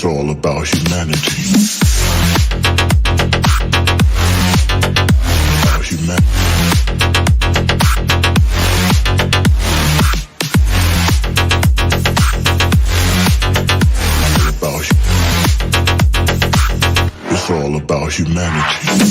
It's all about humanity. About humanity. It's all about humanity.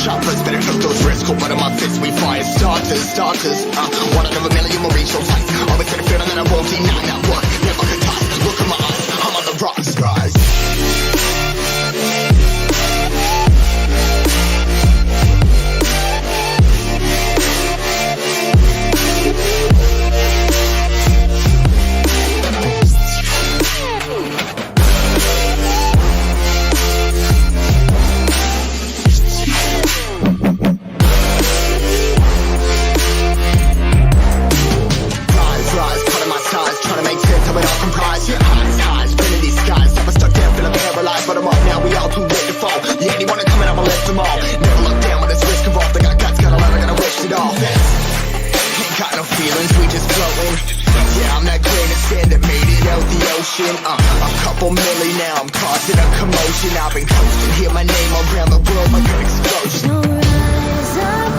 choppers, better cook those risks. Cool, but in my fists we fire starters. One out of a million will reach those heights. Always get a feeling that I won't deny that work. Never could toss. Look in my eyes, I'm on the rocks, guys. A couple milli now, I'm causing a commotion. I've been coasting, hear my name around the world like an explosion. So rise up,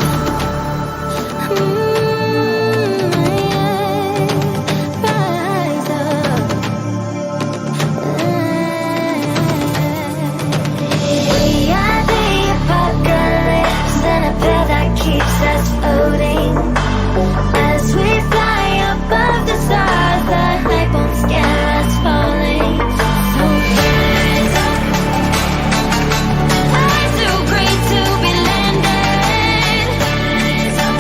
rise up. We are the apocalypse, and a bell that keeps us floating. As we fly above the stars, the night won't scare us falling. So rise up. I'm too great to be landed. Rise up.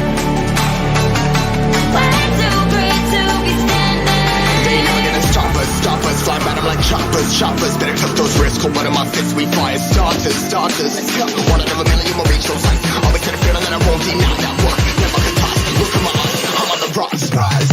Way too great to be standing. They never gonna stop us, fly by them like choppers. Better cut those risks, hold one of my fists, we fire starters. Let's go. One out of a million will reach those heights. Always had a feeling that I won't deny that work. Never could toss. Look at my eyes, I'm on the rocks. Rise.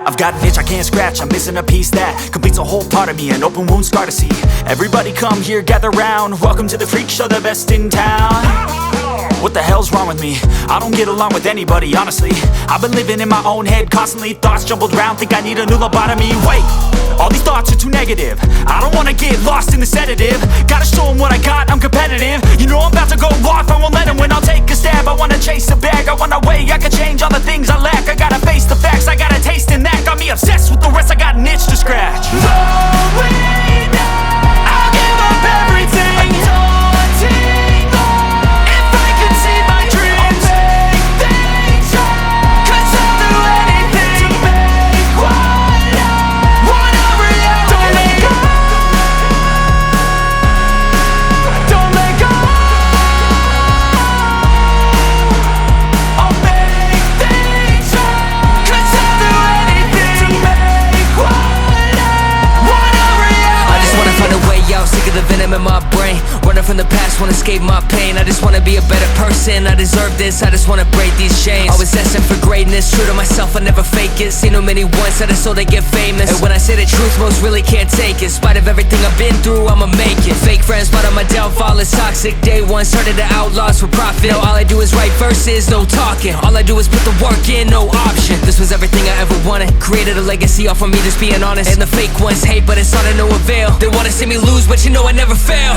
I've got an itch I can't scratch, I'm missing a piece that completes a whole part of me, an open wound scar to see. Everybody come here, gather round, welcome to the freak show, the best in town. What the hell's wrong with me? I don't get along with anybody, honestly. I've been living in my own head constantly, thoughts jumbled round, think I need a new lobotomy. Wait, all these thoughts are too negative. I don't wanna get lost in the sedative. Gotta show them what I got, I'm competitive. You know I'm about to go off, I won't let them win. I'll take a stab, I wanna chase a bag. I wanna weigh, I can change all the things I lack. I gotta face the facts, I got a taste in that. Got me obsessed with the rest, I got an itch to scratch. Slowing down, I'll give up everything. Daunting thought, if I could see my dreams, I'll make things right. 'Cause I'll do anything to make what I wanna reality. Don't let go, don't let go. I'll make things right. 'Cause I'll do anything to make what I wanna reality. I just wanna find a way out, sick of the venom in my brain. Running from the past, wanna escape my pain. I just wanna be a better person, I deserve this. I just wanna break these chains. Always asking for greatness, true to myself, I never fake it. Seen too many once, I just so they get famous. And when I say the truth, most really can't take it. In spite of everything I've been through, I'ma make it. Fake friends, but on my downfall is toxic. Day one, started to outlaws for profit. Now all I do is write verses, no talking. All I do is put the work in, no option. This was everything I ever wanted. Created a legacy off of me, just being honest. And the fake ones hate, but it's all to no avail. They wanna see me lose, but you know I never fail.